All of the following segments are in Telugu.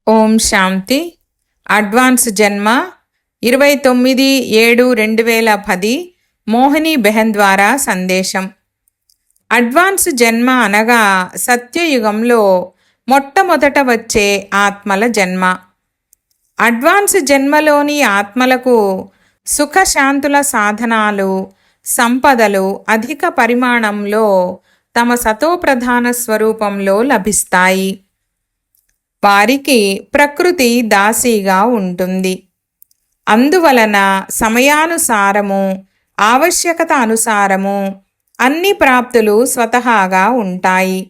ఓం శాంతి. అడ్వాన్స్ జన్మ 29/7/2010 మోహిని బెహన్ ద్వారా సందేశం. అడ్వాన్స్ జన్మ అనగా సత్యయుగంలో మొట్టమొదట వచ్చే ఆత్మల జన్మ. అడ్వాన్స్ జన్మలోని ఆత్మలకు సుఖశాంతుల సాధనాలు, సంపదలు అధిక పరిమాణంలో తమ సతోప్రధాన స్వరూపంలో లభిస్తాయి. వారికి ప్రకృతి దాసీగా ఉంటుంది. అందువలన సమయానుసారము, ఆవశ్యకత అనుసారము అన్ని ప్రాప్తులు స్వతహాగా ఉంటాయి.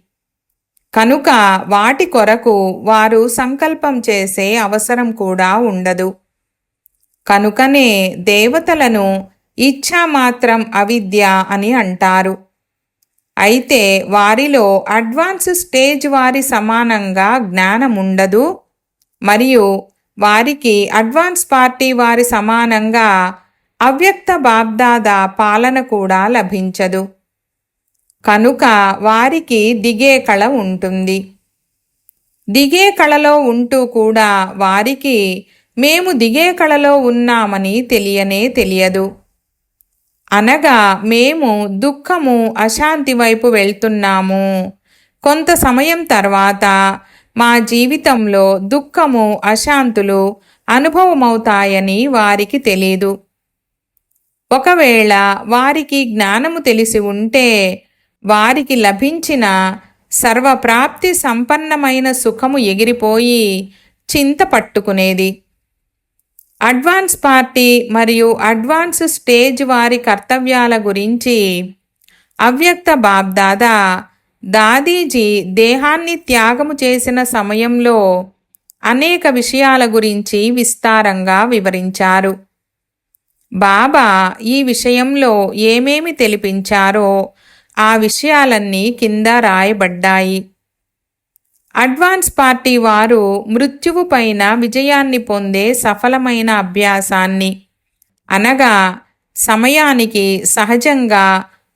కనుక వాటి కొరకు వారు సంకల్పం చేసే అవసరం కూడా ఉండదు. కనుకనే దేవతలను ఇచ్ఛామాత్రం అవిద్య అని అంటారు. అయితే వారిలో అడ్వాన్స్ స్టేజ్ వారి సమానంగా జ్ఞానముండదు, మరియు వారికి అడ్వాన్స్ పార్టీ వారి సమానంగా అవ్యక్త బాబ్దాదా పాలన కూడా లభించదు. కనుక వారికి దిగే కళ ఉంటుంది. దిగే కళలో ఉంటూ కూడా వారికి మేము దిగే కళలో ఉన్నామని తెలియదు. అనగా మేము దుఃఖము, అశాంతి వైపు వెళ్తున్నాము. కొంత సమయం తర్వాత మా జీవితంలో దుఃఖము, అశాంతులు అనుభవమవుతాయని వారికి తెలీదు. ఒకవేళ వారికి జ్ఞానము తెలిసి ఉంటే వారికి లభించిన సర్వప్రాప్తి సంపన్నమైన సుఖము ఎగిరిపోయి చింత పట్టుకునేది. అడ్వాన్స్ పార్టీ మరియు అడ్వాన్స్ స్టేజ్ వారి కర్తవ్యాల గురించి అవ్యక్త బాబ్దాదా దాదీజీ దేహాన్ని త్యాగము చేసిన సమయంలో అనేక విషయాల గురించి విస్తారంగా వివరించారు. బాబా ఈ విషయంలో ఏమేమి తెలిపించారో ఆ విషయాలన్నీ కింద రాయబడ్డాయి. అడ్వాన్స్ పార్టీ వారు మృత్యువు పైన విజయాన్ని పొందే సఫలమైన అభ్యాసాన్ని, అనగా సమయానికి సహజంగా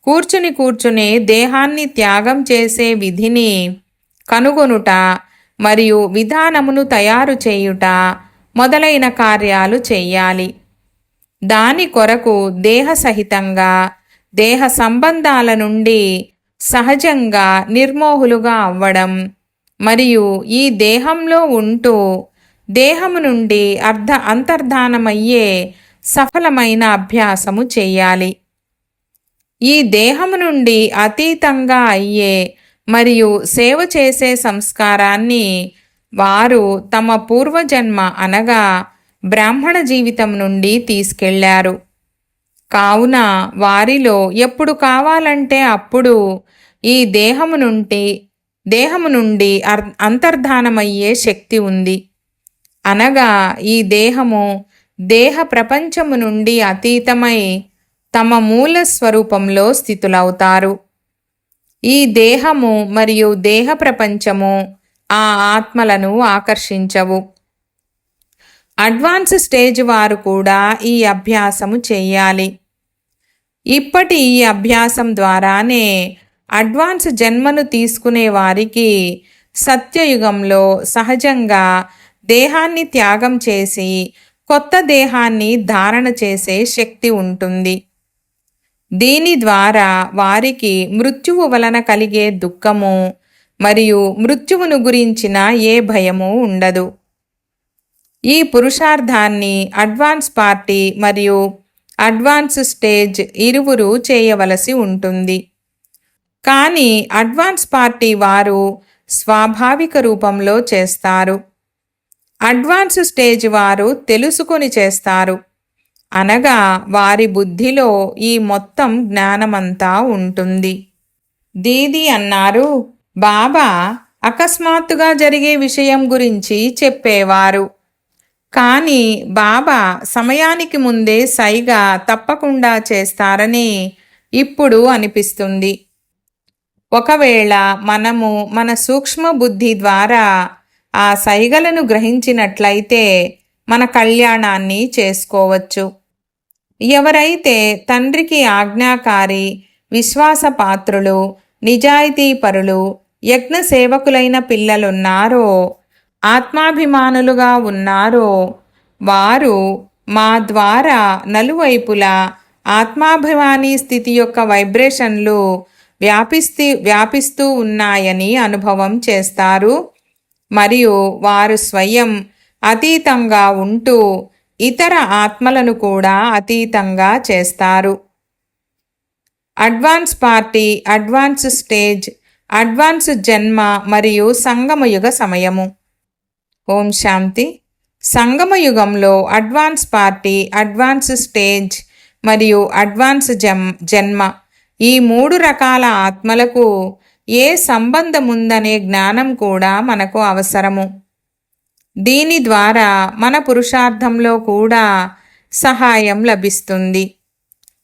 కూర్చునే దేహాన్ని త్యాగం చేసే విధిని కనుగొనుట మరియు విధానమును తయారు చేయుట మొదలైన కార్యాలు చెయ్యాలి. దాని కొరకు దేహ సహితంగా దేహ సంబంధాల నుండి సహజంగా నిర్మోహులుగా అవ్వడం మరియు ఈ దేహంలో ఉంటూ దేహము నుండి అంతర్ధానమయ్యే సఫలమైన అభ్యాసము చేయాలి. ఈ దేహము నుండి అతీతంగా అయ్యే మరియు సేవ చేసే సంస్కారాన్ని వారు తమ పూర్వజన్మ అనగా బ్రాహ్మణ జీవితం నుండి తీసుకెళ్లారు. కావున వారిలో ఎప్పుడు కావాలంటే అప్పుడు ఈ దేహము నుండి అంతర్ధానమయ్యే శక్తి ఉంది. అనగా ఈ దేహము దేహ ప్రపంచము నుండి అతీతమై తమ మూల స్వరూపంలో స్థితులవుతారు. ఈ దేహము మరియు దేహ ప్రపంచము ఆ ఆత్మలను ఆకర్షించవు. అడ్వాన్స్ స్టేజ్ వారు కూడా ఈ అభ్యాసము చేయాలి. ఇప్పటి ఈ అభ్యాసం ద్వారానే అడ్వాన్స్ జన్మను తీసుకునే వారికి సత్యయుగంలో సహజంగా దేహాన్ని త్యాగం చేసి కొత్త దేహాన్ని ధారణ చేసే శక్తి ఉంటుంది. దీని ద్వారా వారికి మృత్యువు వలన కలిగే దుఃఖము మరియు మృత్యువును గురించిన ఏ భయము ఉండదు. ఈ పురుషార్థాన్ని అడ్వాన్స్ పార్టీ మరియు అడ్వాన్స్ స్టేజ్ ఇరువురు చేయవలసి ఉంటుంది. కానీ అడ్వాన్స్ పార్టీ వారు స్వాభావిక రూపంలో చేస్తారు. అడ్వాన్స్ స్టేజ్ వారు తెలుసుకొని చేస్తారు. అనగా వారి బుద్ధిలో ఈ మొత్తం జ్ఞానమంతా ఉంటుంది. దీది అన్నారు, బాబా అకస్మాత్తుగా జరిగే విషయం గురించి చెప్పేవారు. కానీ బాబా సమయానికి ముందే సైగా తప్పకుండా చేస్తారని ఇప్పుడు అనిపిస్తుంది. ఒకవేళ మనము మన సూక్ష్మ బుద్ధి ద్వారా ఆ సైగలను గ్రహించినట్లయితే మన కళ్యాణాన్ని చేసుకోవచ్చు. ఎవరైతే తండ్రికి ఆజ్ఞాకారి, విశ్వాసపాత్రులు, నిజాయితీపరులు, యజ్ఞ సేవకులైన పిల్లలున్నారో ఆత్మాభిమానులుగా ఉన్నారో వారు మా ద్వారా నలువైపులా ఆత్మాభిమాని స్థితి యొక్క వైబ్రేషన్లు వ్యాపిస్తూ ఉన్నాయని అనుభవం చేస్తారు మరియు వారు స్వయం అతీతంగా ఉంటూ ఇతర ఆత్మలను కూడా అతీతంగా చేస్తారు. Advance party, advance stage, advance జన్మ మరియు సంగమయుగ సమయము. ఓం శాంతి. సంగమయుగంలో అడ్వాన్స్ పార్టీ, అడ్వాన్స్ స్టేజ్ మరియు అడ్వాన్స్ జన్మ ఈ 3 రకాల ఆత్మలకు ఏ సంబంధం ఉందనే జ్ఞానం కూడా మనకు అవసరము. దీని ద్వారా మన పురుషార్థంలో కూడా సహాయం లభిస్తుంది.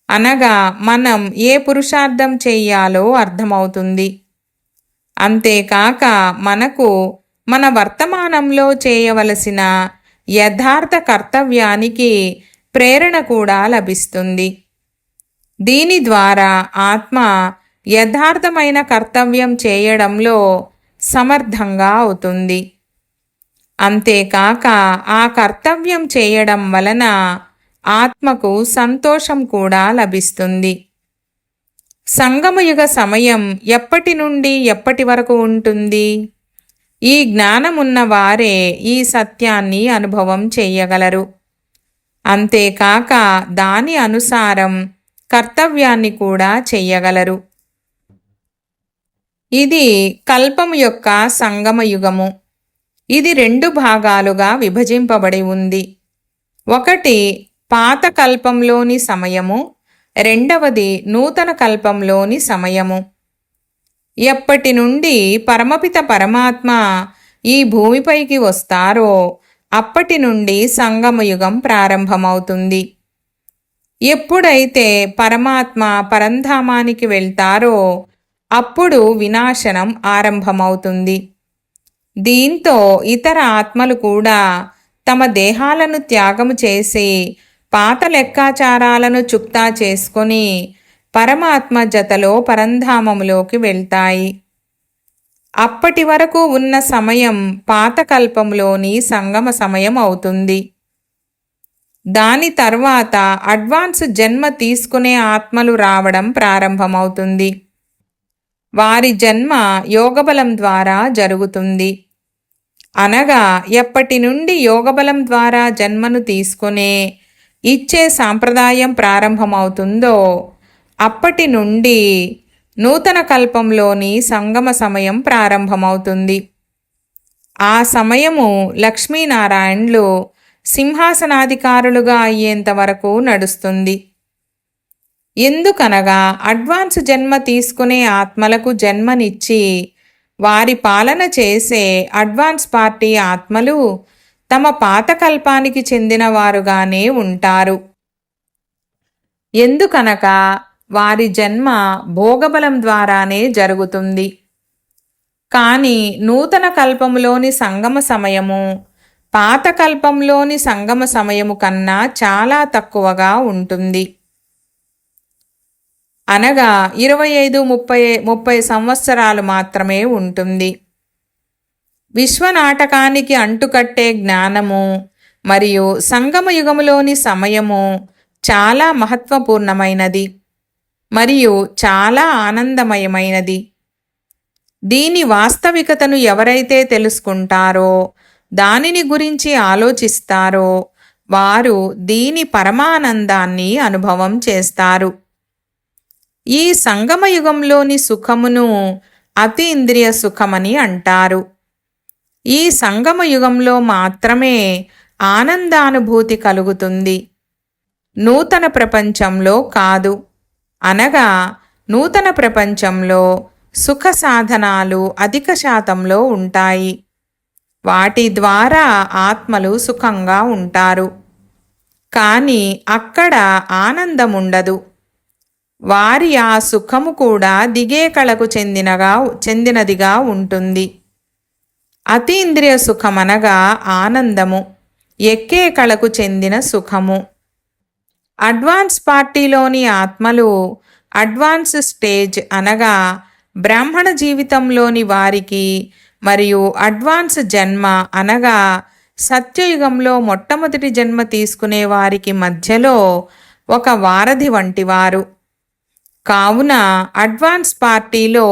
అనగా మనం ఏ పురుషార్థం చెయ్యాలో అర్థమవుతుంది. అంతేకాక మనకు మన వర్తమానంలో చేయవలసిన యథార్థ కర్తవ్యానికి ప్రేరణ కూడా లభిస్తుంది. దీని ద్వారా ఆత్మ యథార్థమైన కర్తవ్యం చేయడంలో సమర్థంగా అవుతుంది. అంతేకాక ఆ కర్తవ్యం చేయడం వలన ఆత్మకు సంతోషం కూడా లభిస్తుంది. సంగమయుగ సమయం ఎప్పటి నుండి ఎప్పటి వరకు ఉంటుంది? ఈ జ్ఞానమున్న వారే ఈ సత్యాన్ని అనుభవం చెయ్యగలరు. అంతేకాక దాని అనుసారం కర్తవ్యాన్ని కూడా చెయ్యగలరు. ఇది కల్పము యొక్క సంగమయుగము. ఇది 2 భాగాలుగా విభజింపబడి ఉంది. ఒకటి పాత కల్పంలోని సమయము, రెండవది నూతన కల్పంలోని సమయము. ఎప్పటి నుండి పరమపిత పరమాత్మ ఈ భూమిపైకి వస్తారో అప్పటి నుండి సంగమయుగం ప్రారంభమవుతుంది. ఎప్పుడైతే పరమాత్మ పరంధామానికి వెళ్తారో అప్పుడు వినాశనం ఆరంభమవుతుంది. దీంతో ఇతర ఆత్మలు కూడా తమ దేహాలను త్యాగము చేసి పాత లెక్కాచారాలను చుక్తా చేసుకొని పరమాత్మ జతలో పరంధామములోకి వెళ్తాయి. అప్పటి వరకు ఉన్న సమయం పాతకల్పంలోని సంగమ సమయం అవుతుంది. దాని తర్వాత అడ్వాన్స్ జన్మ తీసుకునే ఆత్మలు రావడం ప్రారంభమవుతుంది. వారి జన్మ యోగబలం ద్వారా జరుగుతుంది. అనగా ఎప్పటి నుండి యోగబలం ద్వారా జన్మను తీసుకునే ఇచ్చే సాంప్రదాయం ప్రారంభమవుతుందో అప్పటి నుండి నూతన కల్పంలోని సంగమ సమయం ప్రారంభమవుతుంది. ఆ సమయము లక్ష్మీనారాయణులు సింహాసనాధికారులుగా అయ్యేంత వరకు నడుస్తుంది. ఎందుకనగా అడ్వాన్స్ జన్మ తీసుకునే ఆత్మలకు జన్మనిచ్చి వారి పాలన చేసే అడ్వాన్స్ పార్టీ ఆత్మలు తమ పాతకల్పానికి చెందినవారుగానే ఉంటారు. ఎందుకనగా వారి జన్మ భోగబలం ద్వారానే జరుగుతుంది. కానీ నూతన కల్పములోని సంగమ సమయము పాతకల్పంలోని సంగమ సమయము కన్నా చాలా తక్కువగా ఉంటుంది. అనగా 25-30 సంవత్సరాలు మాత్రమే ఉంటుంది. విశ్వనాటకానికి అంటుకట్టే జ్ఞానము మరియు సంగమయుగములోని సమయము చాలా మహత్వపూర్ణమైనది మరియు చాలా ఆనందమయమైనది. దీని వాస్తవికతను ఎవరైతే తెలుసుకుంటారో, దానిని గురించి ఆలోచిస్తారో వారు దీని పరమానందాన్ని అనుభవం చేస్తారు. ఈ సంగమయుగంలోని సుఖమును అతీంద్రియ సుఖమని అంటారు. ఈ సంగమయుగంలో మాత్రమే ఆనందానుభూతి కలుగుతుంది, నూతన ప్రపంచంలో కాదు. అనగా నూతన ప్రపంచంలో సుఖ సాధనాలు అధిక శాతంలో ఉంటాయి. వాటి ద్వారా ఆత్మలు సుఖంగా ఉంటారు. కానీ అక్కడ ఆనందముండదు. వారి ఆ సుఖము కూడా దిగే కళకు చెందినదిగా ఉంటుంది. అతీంద్రియ సుఖమనగా ఆనందము, ఎక్కే కళకు చెందిన సుఖము. అడ్వాన్స్ పార్టీలోని ఆత్మలు అడ్వాన్స్ స్టేజ్ అనగా బ్రాహ్మణ జీవితంలోని వారికి మరియు అడ్వాన్స్ జన్మ అనగా సత్యయుగంలో మొట్టమొదటి జన్మ తీసుకునే వారికి మధ్యలో ఒక వారధి వంటివారు. కావున అడ్వాన్స్ పార్టీలో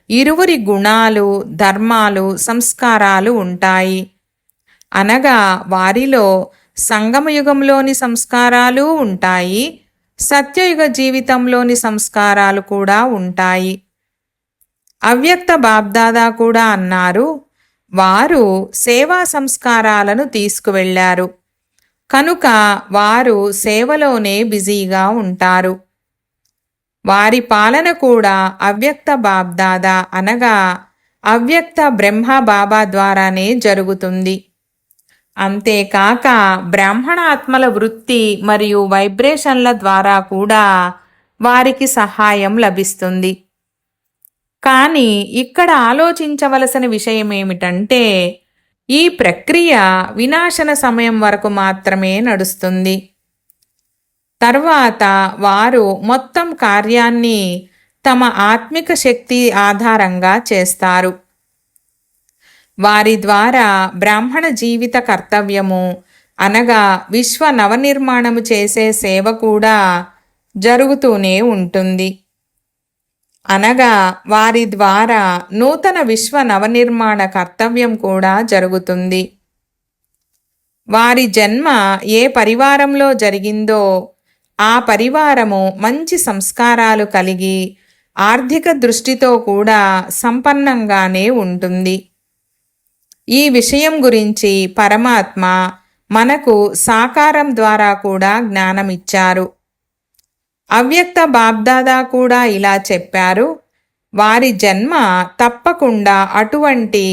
ఇరువురి గుణాలు, ధర్మాలు, సంస్కారాలు ఉంటాయి. అనగా వారిలో సంగమయుగంలోని సంస్కారాలు ఉంటాయి, సత్యయుగ జీవితంలోని సంస్కారాలు కూడా ఉంటాయి. అవ్యక్త బాబ్దాదా కూడా అన్నారు, వారు సేవా సంస్కారాలను తీసుకువెళ్లారు కనుక వారు సేవలోనే బిజీగా ఉంటారు. వారి పాలన కూడా అవ్యక్త బాబ్దాదా అనగా అవ్యక్త బ్రహ్మ బాబా ద్వారానే జరుగుతుంది. అంతేకాక బ్రాహ్మణాత్మల వృత్తి మరియు వైబ్రేషన్ల ద్వారా కూడా వారికి సహాయం లభిస్తుంది. కానీ ఇక్కడ ఆలోచించవలసిన విషయం ఏమిటంటే, ఈ ప్రక్రియ వినాశన సమయం వరకు మాత్రమే నడుస్తుంది. తర్వాత వారు మొత్తం కార్యాన్ని తమ ఆత్మిక శక్తి ఆధారంగా చేస్తారు. వారి ద్వారా బ్రాహ్మణ జీవిత కర్తవ్యము అనగా విశ్వ నవనిర్మాణము చేసే సేవ కూడా జరుగుతూనే ఉంటుంది. అనగా వారి ద్వారా నూతన విశ్వ నవనిర్మాణ కర్తవ్యం కూడా జరుగుతుంది. వారి జన్మ ఏ పరివారంలో జరిగిందో ఆ పరివారము మంచి సంస్కారాలు కలిగి ఆర్థిక దృష్టితో కూడా సంపన్నంగానే ఉంటుంది. ఈ విషయం గురించి పరమాత్మ మనకు సాకారం ద్వారా కూడా జ్ఞానమిచ్చారు. అవ్యక్త బాబ్దాదా కూడా ఇలా చెప్పారు, వారి జన్మ తప్పకుండా అటువంటి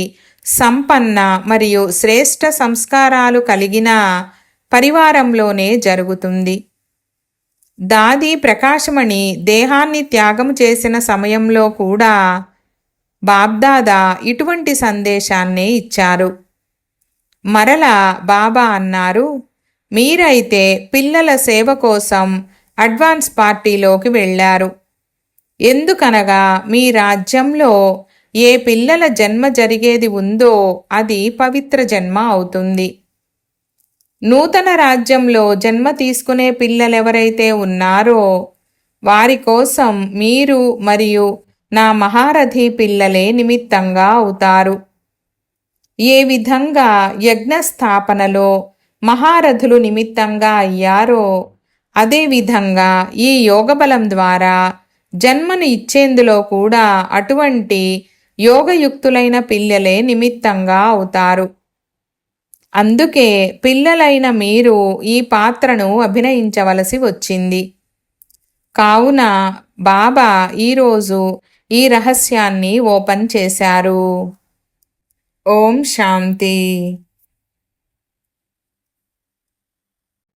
సంపన్న మరియు శ్రేష్ఠ సంస్కారాలు కలిగిన పరివారంలోనే జరుగుతుంది. దాది ప్రకాశమణి దేహాన్ని త్యాగం చేసిన సమయంలో కూడా బాబ్దాదా ఇటువంటి సందేశాన్నే ఇచ్చారు. మరలా బాబా అన్నారు, మీరైతే పిల్లల సేవ కోసం అడ్వాన్స్ పార్టీలోకి వెళ్ళారు. ఎందుకనగా మీ రాజ్యంలో ఏ పిల్లల జన్మ జరిగేది ఉందో అది పవిత్ర జన్మ అవుతుంది. నూతన రాజ్యంలో జన్మ తీసుకునే పిల్లలెవరైతే ఉన్నారో వారి కోసం మీరు మరియు నా మహారథి పిల్లలే నిమిత్తంగా అవుతారు. ఏ విధంగా యజ్ఞ స్థాపనలో మహారథులు నిమిత్తంగా అయ్యారో అదేవిధంగా ఈ యోగబలం ద్వారా జన్మను ఇచ్చేందులో కూడా అటువంటి యోగయుక్తులైన పిల్లలే నిమిత్తంగా అవుతారు. అందుకే పిల్లలైన మీరు ఈ పాత్రను అభినయించవలసి వచ్చింది. కావున బాబా ఈరోజు ఈ రహస్యాన్ని ఓపెన్ చేశారు. ఓం శాంతి.